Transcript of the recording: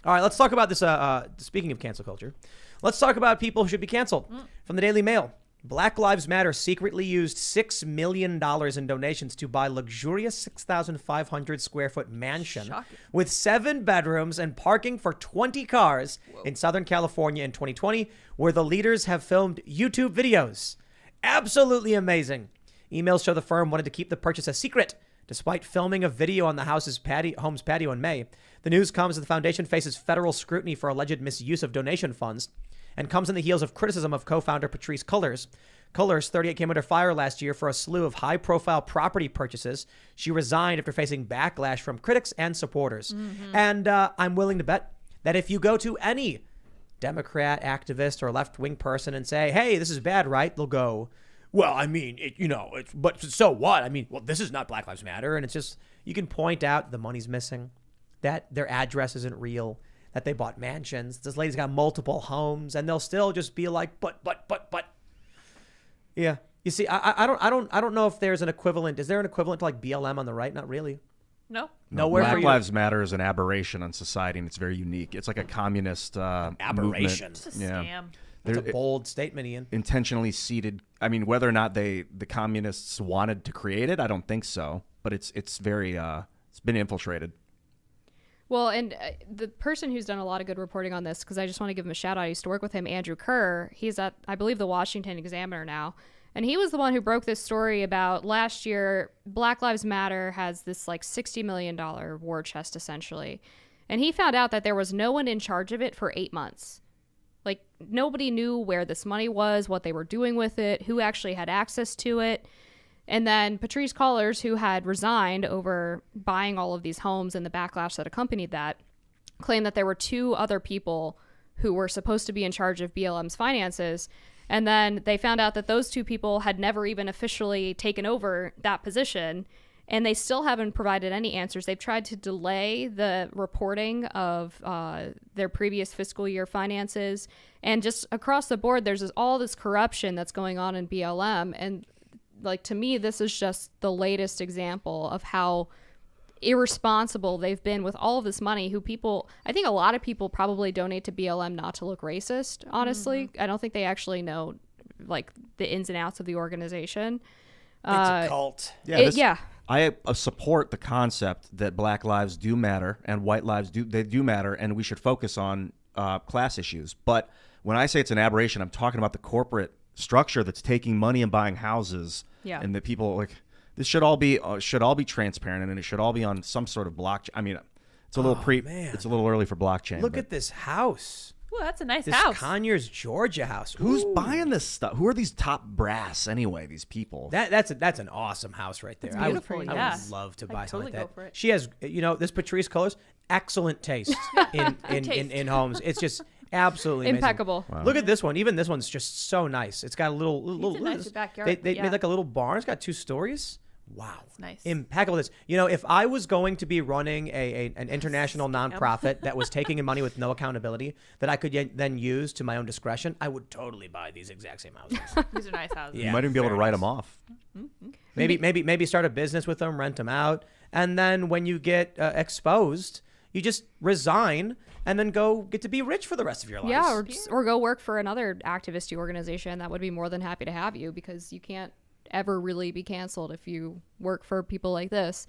All right, let's talk about this. Speaking of cancel culture, let's talk about people who should be canceled. From the Daily Mail, Black Lives Matter secretly used $6 million in donations to buy luxurious 6,500 square foot mansion with 7 bedrooms and parking for 20 cars in Southern California in 2020, where the leaders have filmed YouTube videos. Absolutely amazing. Emails show the firm wanted to keep the purchase a secret, despite filming a video on the home's patio in May. The news comes as the foundation faces federal scrutiny for alleged misuse of donation funds and comes on the heels of criticism of co-founder Patrisse Cullors. Cullors, 38, came under fire last year for a slew of high-profile property purchases. She resigned after facing backlash from critics and supporters. And I'm willing to bet that if you go to any Democrat, activist, or left-wing person and say, hey, this is bad, right? They'll go, well, I mean, but so what? I mean, well, this is not Black Lives Matter. And it's just, you can point out the money's missing, that their address isn't real, that they bought mansions. This lady's got multiple homes, and they'll still just be like, but. Yeah. You see, I don't know if there's an equivalent. Is there an equivalent to like BLM on the right? Not really. No. Nowhere for Black you. Lives Matter is an aberration on society, and it's very unique. It's like a communist aberration. movement. It's a scam. That's a bold statement, Ian. Intentionally seeded. I mean, whether or not the communists wanted to create it, I don't think so. But it's very it's been infiltrated. Well, and the person who's done a lot of good reporting on this, because I just want to give him a shout out. I used to work with him, Andrew Kerr. He's at, I believe, the Washington Examiner now. And he was the one who broke this story about last year. Black Lives Matter has this like $60 million war chest, essentially. And he found out that there was no one in charge of it for 8 months. Like, nobody knew where this money was, what they were doing with it, who actually had access to it. And then Patrisse Cullors, who had resigned over buying all of these homes and the backlash that accompanied that, claimed that there were 2 other people who were supposed to be in charge of BLM's finances. And then they found out that those 2 people had never even officially taken over that position. And they still haven't provided any answers. They've tried to delay the reporting of their previous fiscal year finances. And just across the board, there's all this corruption that's going on in BLM. And like, to me, this is just the latest example of how irresponsible they've been with all of this money. I think a lot of people probably donate to BLM not to look racist, honestly. I don't think they actually know like the ins and outs of the organization. It's a cult. I support the concept that Black lives do matter and white lives do matter, and we should focus on class issues. But when I say it's an aberration, I'm talking about the corporate structure that's taking money and buying houses, and that people like this should all be transparent, and it should all be on some sort of blockchain. I mean, it's a little it's a little early for blockchain. Look at this house. Well, that's a nice This house. Conyers, Georgia house. Who's buying this stuff? Who are these top brass anyway? These people. That's an awesome house right there. It's beautiful, I yeah. would love to buy I'd something totally like go for that. it. She has, this Patrisse Cullors, excellent taste in homes. It's just absolutely amazing. Impeccable. Wow. Look at this one. Even this one's just so nice. It's got a little. It's a nicer backyard, They yeah. made like a little barn. It's got 2 stories. Wow. It's nice. Impeccable. This. If I was going to be running an international nonprofit that was taking in money with no accountability that I could then use to my own discretion, I would totally buy these exact same houses. These are nice houses. You might even be able to write them off. Maybe start a business with them, rent them out, and then when you get exposed, you just resign and then go get to be rich for the rest of your life. Yeah, or go work for another activist organization that would be more than happy to have you, because you can't ever really be canceled if you work for people like this.